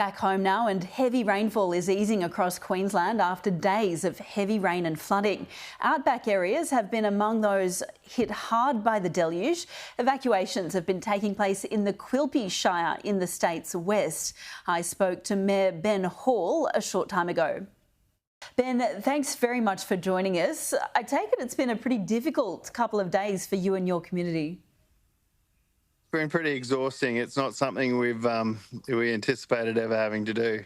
Back home now, and heavy rainfall is easing across Queensland after days of heavy rain and flooding. Outback areas have been among those hit hard by the deluge. Evacuations have been taking place in the Quilpie Shire in the state's west. I spoke to Mayor Ben Hall a short time ago. Ben, thanks very much for joining us. I take it it's been a pretty difficult couple of days for you and your community. Been pretty exhausting. It's not something we anticipated ever having to do.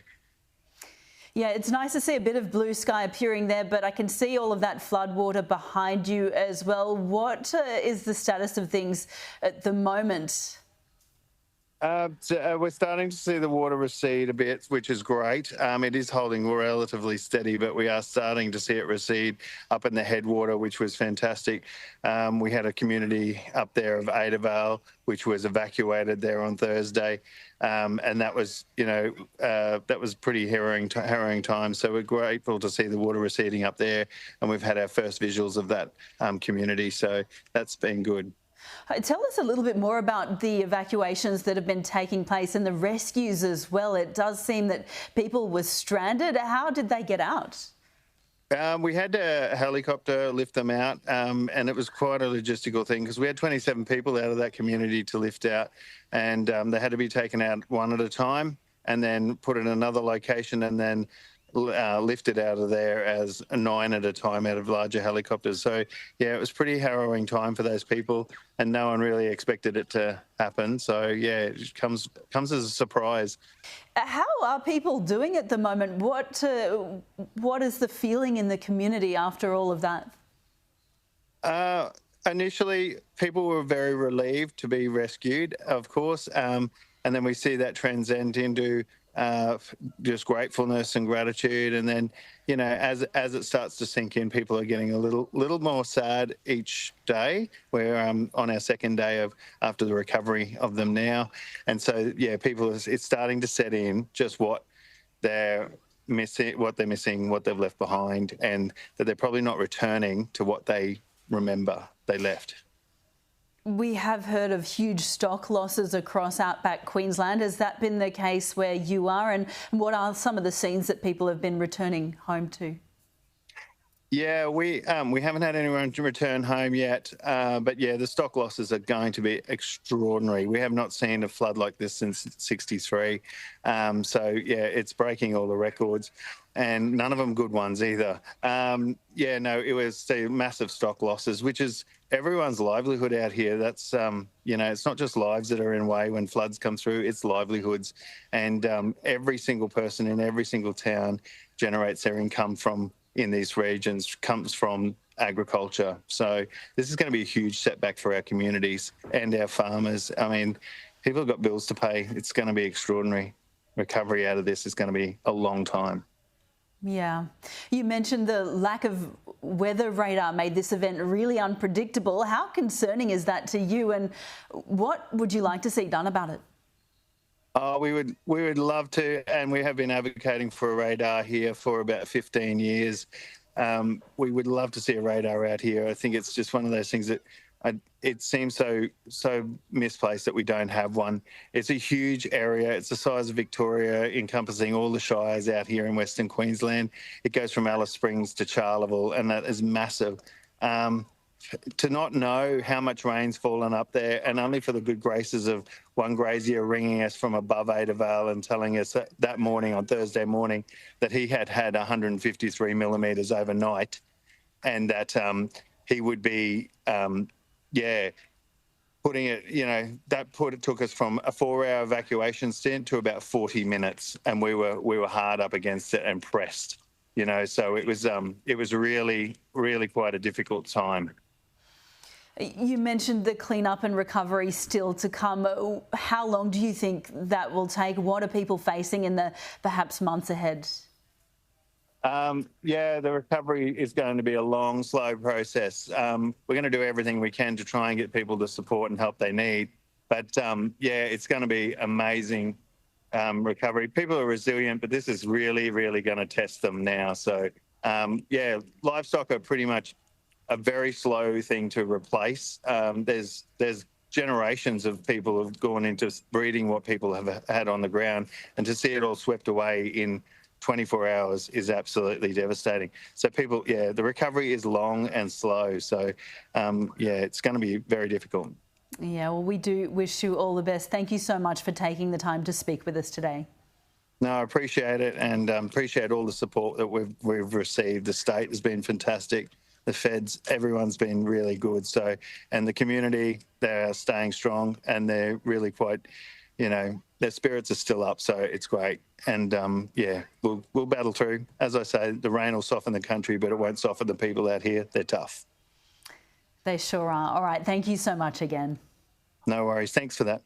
Yeah, it's nice to see a bit of blue sky appearing there, but I can see all of that floodwater behind you as well. What is the status of things at the moment? We're starting to see the water recede a bit, which is great. It is holding relatively steady, but we are starting to see it recede up in the headwater, which was fantastic. We had a community up there of Adavale, which was evacuated there on Thursday, and that was, that was pretty harrowing time. So we're grateful to see the water receding up there, and we've had our first visuals of that community. So that's been good. Tell us a little bit more about the evacuations that have been taking place and the rescues as well. It does seem that people were stranded. How did they get out? We had a helicopter lift them out, and it was quite a logistical thing because we had 27 people out of that community to lift out, and they had to be taken out one at a time and then put in another location and then lifted out of there as 9 at a time out of larger helicopters. So yeah, it was pretty harrowing time for those people, and no one really expected it to happen. So yeah, it comes as a surprise. How are people doing at the moment? What is the feeling in the community after all of that? Initially, people were very relieved to be rescued, of course, and then we see that transcend into just gratefulness and gratitude, and then as it starts to sink in, people are getting a little more sad each day. We're on our second day after the recovery of them now, and so yeah, it's starting to set in just what they're missing, what they've left behind, and that they're probably not returning to what they remember they left. We have heard of huge stock losses across outback Queensland. Has that been the case where you are? And what are some of the scenes that people have been returning home to? Yeah, we haven't had anyone to return home yet, but yeah, the stock losses are going to be extraordinary. We have not seen a flood like this since '63. So yeah, it's breaking all the records, and none of them good ones either. Yeah, no, it was the massive stock losses, which is everyone's livelihood out here. That's, it's not just lives that are in way when floods come through, it's livelihoods. And every single person in every single town generates their income in these regions, comes from agriculture. So this is going to be a huge setback for our communities and our farmers. I mean, people have got bills to pay. It's going to be extraordinary. Recovery out of this is going to be a long time. Yeah. You mentioned the lack of weather radar made this event really unpredictable. How concerning is that to you, and what would you like to see done about it? We would love to, and we have been advocating for a radar here for about 15 years. We would love to see a radar out here. I think it's just one of those things that it seems so misplaced that we don't have one. It's a huge area. It's the size of Victoria, encompassing all the shires out here in Western Queensland. It goes from Alice Springs to Charleville, and that is massive. To not know how much rain's fallen up there, and only for the good graces of one grazier ringing us from above Adavale and telling us that morning, on Thursday morning, that he had 153 millimetres overnight, and that he would be, putting it, it took us from a 4-hour evacuation stint to about 40 minutes, and we were hard up against it and pressed, so it was really, really quite a difficult time. You mentioned the clean-up and recovery still to come. How long do you think that will take? What are people facing in the perhaps months ahead? Yeah, the recovery is going to be a long, slow process. We're going to do everything we can to try and get people the support and help they need. But yeah, it's going to be amazing recovery. People are resilient, but this is really, really going to test them now. So yeah, livestock are pretty much a very slow thing to replace. There's generations of people have gone into breeding what people have had on the ground, and to see it all swept away in 24 hours is absolutely devastating. So people, yeah, the recovery is long and slow. So, yeah, it's going to be very difficult. Yeah, well, we do wish you all the best. Thank you so much for taking the time to speak with us today. No, I appreciate it, and appreciate all the support that we've received. The state has been fantastic. The feds, everyone's been really good. So, and the community, they're staying strong, and they're really quite, you know, their spirits are still up. So it's great. And yeah, we'll battle through. As I say, the rain will soften the country, but it won't soften the people out here. They're tough. They sure are. All right. Thank you so much again. No worries. Thanks for that.